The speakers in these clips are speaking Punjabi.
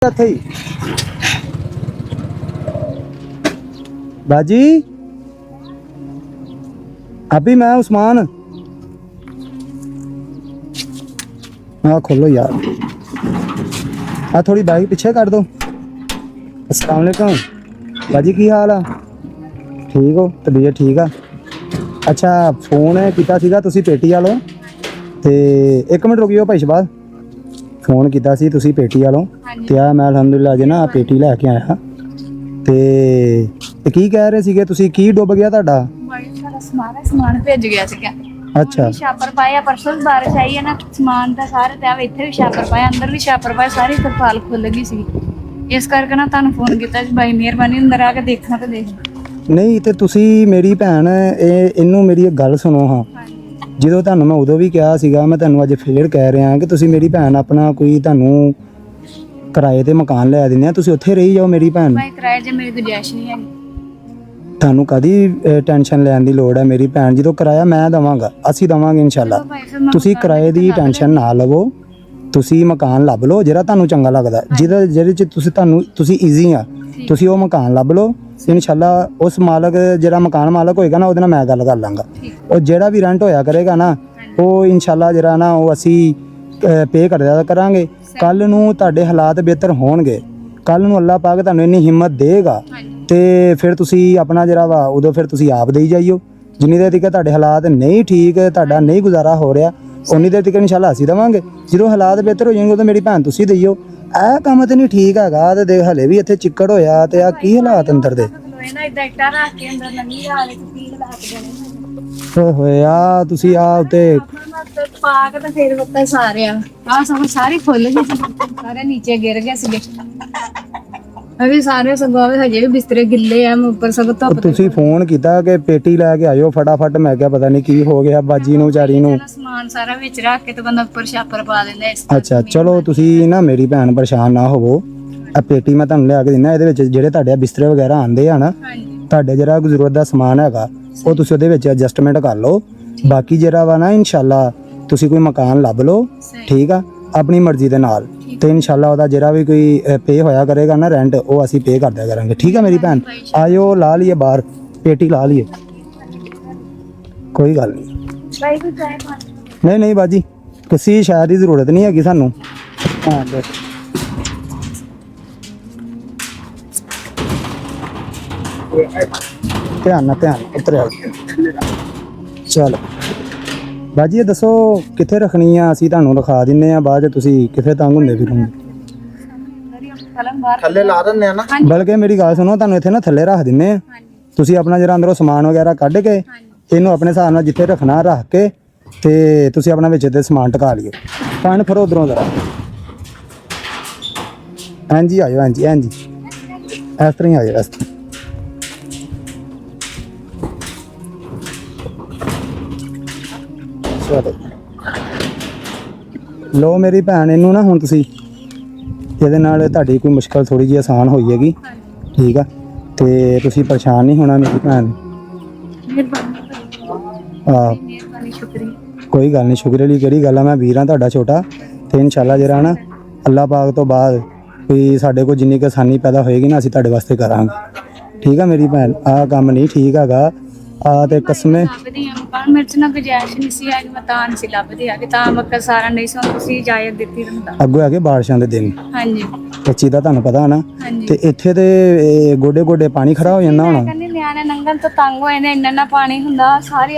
ਇੱਥੇ ਹੀ बाजी अभी मैं उस्मान हाँ खोलो यार थोड़ी बाइक पीछे कर दो। अस्सलाम वालेकुम बाजी की हाल है? ठीक हो? तबीयत ठीक है? अच्छा फोन किया सीगा तुसी पेटी वालों ते एक मिनट रुकियो भाई शबाज फोन किया सी तुसी पेटी वालों ते मैं अलहमदुलिल्लाह अज ना पेटी लैके आया ਤੇ ਕੀ ਕਹਿ ਰਹੇ ਸੀਗੇ ਤੁਸੀਂ ਕੀ ਡੁੱਬ ਗਿਆ ਤੁਹਾਡਾ? ਸਾਰਾ ਸਮਾਨ ਭਿੱਜ ਗਿਆ ਸੀਗਾ। ਅੱਛਾ ਛਾਪਰ ਪਾਇਆ ਪਰਸੋਂ ਬਾਰਿਸ਼ ਆਈ ਹੈ ਨਾ ਸਮਾਨ ਦਾ ਸਾਰੇ ਤੇ ਇੱਥੇ ਵੀ ਛਾਪਰ ਪਾਇਆ ਅੰਦਰ ਵੀ ਛਾਪਰ ਪਾਇਆ ਸਾਰੀ ਤਰਪਾਲ ਖੁੱਲ ਗਈ ਸੀ ਇਸ ਕਰਕੇ ਨਾ ਤੁਹਾਨੂੰ ਫੋਨ ਕੀਤਾ ਜੀ ਬਾਈ ਮਿਹਰਬਾਨੀ ਅੰਦਰ ਆ ਕੇ ਦੇਖਣਾ ਤੇ ਦੇਖ ਨਹੀਂ ਤੇ ਤੁਸੀਂ ਮੇਰੀ ਭੈਣ ਇਹਨੂੰ ਮੇਰੀ ਇੱਕ ਗੱਲ ਸੁਣੋ ਹਾਂ ਜਦੋਂ ਤੁਹਾਨੂੰ ਮੈਂ ਉਦੋਂ ਵੀ ਕਿਹਾ ਸੀਗਾ ਮੈਂ ਤੁਹਾਨੂੰ ਅੱਜ ਫੇਰ ਕਹਿ ਰਿਹਾ ਕਿ ਤੁਸੀਂ ਮੇਰੀ ਭੈਣ ਆਪਣਾ ਕੋਈ ਤੁਹਾਨੂੰ ਕਿਰਾਏ ਤੇ ਮਕਾਨ ਲੈ ਦਿੰਦੇ ਆ ਤੁਸੀਂ ਉੱਥੇ ਰਹੀ ਜਾਓ ਮੇਰੀ ਭੈਣ ਭਾਈ ਕਿਰਾਏ 'ਚ ਮੇਰੀ ਗੁੰਜਾਇਸ਼ ਨਹੀਂ ਹੈਗੀ ਤੁਹਾਨੂੰ ਕਦੀ ਟੈਨਸ਼ਨ ਲੈਣ ਦੀ ਲੋੜ ਹੈ ਮੇਰੀ ਭੈਣ ਜਦੋਂ ਕਿਰਾਇਆ ਮੈਂ ਦਵਾਂਗਾ ਅਸੀਂ ਦਵਾਂਗੇ ਇਨਸ਼ਾਅੱਲਾ ਤੁਸੀਂ ਕਿਰਾਏ ਦੀ ਟੈਨਸ਼ਨ ਨਾ ਲਵੋ ਤੁਸੀਂ ਮਕਾਨ ਲੱਭ ਲਓ ਜਿਹੜਾ ਤੁਹਾਨੂੰ ਚੰਗਾ ਲੱਗਦਾ ਜਿਹਦੇ 'ਚ ਤੁਸੀਂ ਈਜ਼ੀ ਆ ਤੁਸੀਂ ਉਹ ਮਕਾਨ ਲੱਭ ਲਓ ਇਨਸ਼ਾਅੱਲਾ ਉਸ ਮਾਲਕ ਜਿਹੜਾ ਮਕਾਨ ਮਾਲਕ ਹੋਏਗਾ ਨਾ ਉਹਦੇ ਨਾਲ ਮੈਂ ਗੱਲ ਕਰ ਲਾਂਗਾ ਉਹ ਜਿਹੜਾ ਵੀ ਰੈਂਟ ਹੋਇਆ ਕਰੇਗਾ ਨਾ ਉਹ ਇਨਸ਼ਾਅੱਲਾ ਜਿਹੜਾ ਨਾ ਉਹ ਅਸੀਂ ਪੇ ਕਰ ਦਿਆ ਕਰਾਂਗੇ ਕੱਲ ਨੂੰ ਤੁਹਾਡੇ ਹਾਲਾਤ ਬਿਹਤਰ ਹੋਣਗੇ ਕੱਲ ਨੂੰ ਅੱਲਾਹ ਪਾਕ ਤੁਹਾਨੂੰ ਇੰਨੀ ਹਿੰਮਤ ਦੇਗਾ ਤੇ ਫਿਰ ਤੁਸੀਂ ਆਪਣਾ ਜਿਹੜਾ ਵਾ ਉਦੋਂ ਫਿਰ ਤੁਸੀਂ ਆਪ ਦੇਈ ਜਾਈਓ ਜਿੰਨੀ ਦੇਰ ਤੱਕ ਤੁਹਾਡੇ ਹਾਲਾਤ ਨਹੀਂ ਠੀਕ ਤੁਹਾਡਾ ਨਹੀਂ ਗੁਜ਼ਾਰਾ ਹੋ ਰਿਹਾ ਉਨੀ ਦੇਰ ਤੱਕ ਇਨਸ਼ਾਅੱਲਾ ਅਸੀਂ ਦੇਵਾਂਗੇ ਜਦੋਂ ਹਾਲਾਤ ਬਿਹਤਰ ਹੋ ਜਾਣਗੇ ਉਦੋਂ ਮੇਰੀ ਭੈਣ ਤੁਸੀਂ ਦੇਈਓ ਇਹ ਕੰਮ ਤੇ ਨਹੀਂ ਠੀਕ ਹੈਗਾ ਤੇ ਦੇਖ ਹਲੇ ਵੀ ਇੱਥੇ ਚਿੱਕੜ ਹੋਇਆ ਤੇ ਆ ਕੀ ਹਾਲਾਤ ਅੰਦਰ ਦੇ ਹੋਏ ਆ ਤੁਸੀਂ ਆ ਉੱਤੇ ਪਾਕ ਤਾਂ ਫੇਰ ਬੱਤਾ ਸਾਰੇ ਆ ਸਭ ਸਾਰੀ ਖੁੱਲ ਗਈ ਸੀ ਸਾਰੇ ਨੀਚੇ ਗਿਰ ਗਏ ਸੀਗੇ ਅਭੀ ਸਾਰੇ ਸਗੋਂ ਹਜੇ ਵੀ ਬਿਸਤਰੇ ਗਿੱਲੇ ਆ ਉੱਪਰ ਸਭ ਧੁੱਪ ਤੁਸੀਂ ਫੋਨ ਕੀਤਾ ਕਿ ਪੇਟੀ ਲੈ ਕੇ ਆਇਓ ਫਟਾਫਟ ਮੈਂ ਕਿਹਾ ਪਤਾ ਨਹੀਂ ਕੀ ਹੋ ਗਿਆ ਬਾਜੀ ਨੂੰ ਵਿਚਾਰੀ ਨੂੰ ਸਮਾਨ ਸਾਰਾ ਵਿੱਚ ਰੱਖ ਕੇ ਤੇ ਬੰਦਾ ਉੱਪਰ ਛਾਪਰ ਪਾ ਦਿੰਦਾ ਇਸ ਅੱਛਾ ਚਲੋ ਤੁਸੀਂ ਨਾ ਮੇਰੀ ਭੈਣ ਪਰੇਸ਼ਾਨ ਨਾ ਹੋਵੋ ਆ ਪੇਟੀ ਮੈਂ ਤੁਹਾਨੂੰ ਲਿਆ ਕੇ ਦਿੰਦਾ ਇਹਦੇ ਵਿੱਚ ਜਿਹੜੇ ਤੁਹਾਡੇ ਬਿਸਤਰੇ ਵਗੈਰਾ ਆਂਦੇ ਆ ਨਾ ਤੁਹਾਡੇ ਜਿਹੜਾ ਜ਼ਰੂਰਤ ਦਾ ਸਮਾਨ ਹੈਗਾ ਉਹ ਤੁਸੀਂ ਉਹਦੇ ਵਿੱਚ ਐਡਜਸਟਮੈਂਟ ਕਰ ਲਓ ਬਾਕੀ ਜਿਹੜਾ ਵਾ ਨਾ ਇਨਸ਼ਾਅੱਲਾ ਤੁਸੀਂ ਕੋਈ ਮਕਾਨ ਲੱਭ ਲਓ ਠੀਕ ਆ ਆਪਣੀ ਮਰਜ਼ੀ ਦੇ ਨਾਲ ਤੇ ਇਨਸ਼ਾਅੱਲਾ ਉਹਦਾ ਜਿਹੜਾ ਵੀ ਕੋਈ ਪੇ ਹੋਇਆ ਕਰੇਗਾ ਨਾ ਰੈਂਟ ਉਹ ਅਸੀਂ ਪੇ ਕਰ ਦਿਆ ਕਰਾਂਗੇ ਠੀਕ ਆ ਮੇਰੀ ਭੈਣ ਆਇਓ ਲਾ ਲਈਏ ਬਾਹਰ ਪੇਟੀ ਲਾ ਲਈਏ ਕੋਈ ਗੱਲ ਨਹੀਂ ਨਹੀਂ ਬਾਜੀ ਕਿਸੇ ਸ਼ਾਇਦ ਦੀ ਜ਼ਰੂਰਤ ਨਹੀਂ ਹੈਗੀ ਸਾਨੂੰ ਹਾਂ ਬਸ ਧਿਆਨ ਉੱਤਰ ਆ ਚਲੋ ਬਾਜੀ ਇਹ ਦੱਸੋ ਕਿੱਥੇ ਰੱਖਣੀ ਆ ਅਸੀਂ ਤੁਹਾਨੂੰ ਰਖਾ ਦਿੰਨੇ ਆ ਬਾਅਦ ਚ ਤੁਸੀਂ ਕਿੱਥੇ ਤੰਗ ਹੁੰਦੇ ਫਿਰੋਗੇ ਥੱਲੇ ਲਾ ਦਿੰਦੇ ਆ ਨਾ ਬਲਕਿ ਮੇਰੀ ਗੱਲ ਸੁਣੋ ਤੁਹਾਨੂੰ ਇੱਥੇ ਨਾ ਥੱਲੇ ਰੱਖ ਦਿੰਨੇ ਆ ਤੁਸੀਂ ਆਪਣਾ ਜਿਹੜਾ ਅੰਦਰੋਂ ਸਮਾਨ ਵਗੈਰਾ ਕੱਢ ਕੇ ਇਹਨੂੰ ਆਪਣੇ ਹਿਸਾਬ ਨਾਲ ਜਿੱਥੇ ਰੱਖਣਾ ਰੱਖ ਕੇ ਤੇ ਤੁਸੀਂ ਆਪਣਾ ਵਿੱਚ ਤੇ ਸਮਾਨ ਟਕਾ ਲਿਓ ਪਾਣ ਫਿਰ ਉਧਰੋਂ ਜ਼ਰਾ ਹਾਂਜੀ ਆਇਓ ਹਾਂਜੀ ਇਸ ਤਰ੍ਹਾਂ ਹੀ ਆਇਓ ਇਸ ਤਰ੍ਹਾਂ ਲੋ ਮੇਰੀ ਭੈਣ ਇਹਨੂੰ ਨਾ ਹੁਣ ਤੁਸੀਂ ਇਹਦੇ ਨਾਲ ਤੁਹਾਡੀ ਕੋਈ ਮੁਸ਼ਕਲ ਥੋੜੀ ਜਿਹੀ ਆਸਾਨ ਹੋਈ ਹੈਗੀ ਠੀਕ ਆ ਤੇ ਤੁਸੀਂ ਪਰੇਸ਼ਾਨ ਨਹੀਂ ਹੋਣਾ ਮੇਰੀ ਭੈਣ ਕੋਈ ਗੱਲ ਨਹੀਂ ਸ਼ੁਕਰ ਲਈ ਕਿਹੜੀ ਗੱਲ ਆ ਮੈਂ ਵੀਰਾਂ ਤੁਹਾਡਾ ਛੋਟਾ ਤੇ ਇਨਸ਼ਾਅੱਲਾ ਜਿਹੜਾ ਨਾ ਅੱਲਾਹ ਪਾਕ ਤੋਂ ਬਾਅਦ ਕੋਈ ਸਾਡੇ ਕੋਲ ਜਿੰਨੀ ਕੁ ਆਸਾਨੀ ਪੈਦਾ ਹੋਏਗੀ ਨਾ ਅਸੀਂ ਤੁਹਾਡੇ ਵਾਸਤੇ ਕਰਾਂਗੇ ਠੀਕ ਆ ਮੇਰੀ ਭੈਣ ਆਹ ਕੰਮ ਨਹੀਂ ਠੀਕ ਹੈਗਾ ਆ ਤੇ ਕਸਮੇ ਮਿਰਚ ਨਾ ਗੁਜਾਇਸ਼ ਨਹੀਂ ਸੀ ਅੱਜ ਮੈਂ ਤਾਂ ਨਹੀਂ ਲੱਭਦੀ ਆ ਕਿ ਤਾਂ ਮੱਕਾ ਸਾਰਾ ਨਹੀਂ ਸੀ ਤੁਸੀਂ ਇਜਾਜ਼ਤ ਦਿੱਤੀ ਰਹਿੰਦਾ ਅੱਗੋਂ ਹੈਗੇ ਬਾਰਿਸ਼ਾਂ ਦੇ ਦਿਨ ਹਾਂਜੀ ਕੱਚੀ ਦਾ ਤੁਹਾਨੂੰ ਪਤਾ ਨਾ ਤੇ ਇੱਥੇ ਤੇ ਗੋਡੇ ਪਾਣੀ ਖੜਾ ਹੋ ਜਾਂਦਾ ਹੁਣ ਕਹਿੰਦੇ ਨਿਆਣੇ ਨੰਗਣ ਤੋਂ ਤੰਗ ਹੋਏ ਨੇ ਇੰਨਾ ਪਾਣੀ ਹੁੰਦਾ ਸਾਰੀ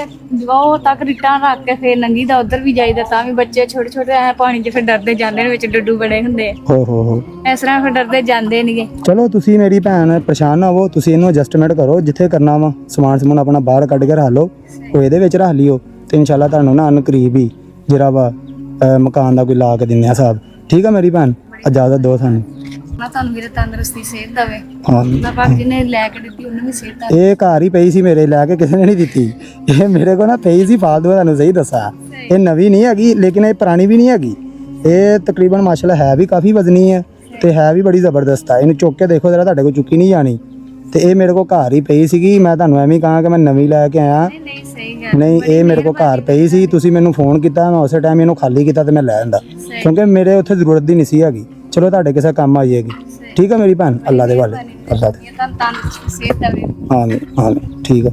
ਉਹ ਤੱਕ ਰਿਟਾਂ ਰੱਖ ਕੇ ਫੇਰ ਨੰਗੀ ਦਾ ਉਧਰ ਵੀ ਜਾਈਦਾ ਤਾਂ ਵੀ ਬੱਚੇ ਛੋਟੇ ਐ ਪਾਣੀ 'ਚ ਫਿਰ ਡਰਦੇ ਜਾਂਦੇ ਨੇ ਵਿੱਚ ਡੱਡੂ ਬੜੇ ਹੁੰਦੇ ਆ ਹੋ ਇਸ ਤਰ੍ਹਾਂ ਫਿਰ ਡਰਦੇ ਜਾਂਦੇ ਨਹੀਂਗੇ ਚਲੋ ਤੁਸੀਂ ਮੇਰੀ ਭੈਣ ਪਰੇਸ਼ਾਨ ਨਾ ਹੋਵੋ ਤੁਸੀਂ ਇਹਨੂੰ ਐਡਜਸਟਮੈਂਟ ਕਰੋ ਜਿੱਥੇ ਕਰਨਾ ਵਾ ਸਮਾਨ ਆਪਣਾ ਬਾਹਰ ਕੱਢ ਕੇ ਰੱਖ ਲਓ ਉਹ ਇਹਦੇ ਵਿੱਚ ਰੱਖ ਲਿਓ ਤੇ ਇਨਸ਼ਾਅੱਲਾ ਤੁਹਾਨੂੰ ਨਾ ਅਨਕਰੀਬ ਹੀ ਜਿਹੜਾ ਵਾ ਮਕਾਨ ਦਾ ਕੋਈ ਲਾ ਕੇ ਦਿੰਨੇ ਆ ਸਾਹਿਬ ਠੀਕ ਆ ਮੇਰੀ ਭੈਣ ਇਜਾਜ਼ਤ ਦਿਓ ਸਾਨੂੰ ਮੈਂ ਤੁਹਾਨੂੰ ਵੀਰੇ ਤੰਦਰੁਸਤੀ ਸਿਹਤ ਦੇਵੇ ਹਾਂ ਅੱਲਾਹ ਪਾਕ ਜਿਹਨੇ ਲੈ ਕੇ ਦਿੱਤੀ ਉਹਨੂੰ ਵੀ ਸਿਹਤ ਦੇਵੇ ਇਹ ਘਰ ਹੀ ਪਈ ਸੀ ਮੇਰੇ ਲੈ ਕੇ ਕਿਸੇ ਨੇ ਨਹੀਂ ਦਿੱਤੀ ਇਹ ਮੇਰੇ ਕੋਲ ਨਾ ਪਈ ਸੀ ਫਾਲਤੂ ਤੁਹਾਨੂੰ ਸਹੀ ਦੱਸਾਂ ਇਹ ਨਵੀਂ ਨਹੀਂ ਹੈਗੀ ਲੇਕਿਨ ਇਹ ਪੁਰਾਣੀ ਵੀ ਨਹੀਂ ਹੈਗੀ ਇਹ ਤਕਰੀਬਨ ਮਾਸ਼ਾਅੱਲਾ ਹੈ ਵੀ ਕਾਫੀ ਵਜ਼ਨੀ ਹੈ ਤੇ ਹੈ ਵੀ ਬੜੀ ਜ਼ਬਰਦਸਤ ਹੈ ਇਹਨੂੰ ਚੁੱਕ ਕੇ ਦੇਖੋ ਜਰਾ ਤੁਹਾਡੇ ਕੋਲ ਚੁੱਕੀ ਨਹੀਂ ਜਾਣੀ ਤੇ ਇਹ ਮੇਰੇ ਕੋਲ ਘਰ ਹੀ ਪਈ ਸੀਗੀ ਮੈਂ ਤੁਹਾਨੂੰ ਐਵੇਂ ਕਹਾਂ ਕਿ ਮੈਂ ਨਵੀਂ ਲੈ ਕੇ ਆਇਆ ਨਹੀਂ ਸਹੀ ਗੱਲ ਨਹੀਂ ਇਹ ਮੇਰੇ ਕੋਲ ਘਰ ਪਈ ਸੀ ਤੁਸੀਂ ਮੈਨੂੰ ਫੋਨ ਕੀਤਾ ਮੈਂ ਉਸੇ ਟਾਈਮ ਇਹਨੂੰ ਖਾਲੀ ਕੀਤਾ ਤੇ ਮੈਂ ਲੈ ਆਂਦਾ ਕਿਉਂਕਿ ਮੇਰੇ ਉੱਥੇ ਜ਼ਰੂਰਤ ਦੀ ਨਹੀਂ ਸੀ ਹੈਗੀ ਚਲੋ ਤੁਹਾਡੇ ਕਿਸੇ ਕੰਮ ਆ ਜਾਏਗੀ। ਠੀਕ ਹੈ ਮੇਰੀ ਭੈਣ, ਅੱਲਾ ਦੇ ਵਾਲੇ, ਅੱਲਾ ਦੇ। ਇਹ ਤਾਂ ਤੰਦਰੁਸਤ ਸਿਹਤ ਦੇਵੇ। ਆਮੀਨ ਆਮੀਨ। ਠੀਕ ਹੈ।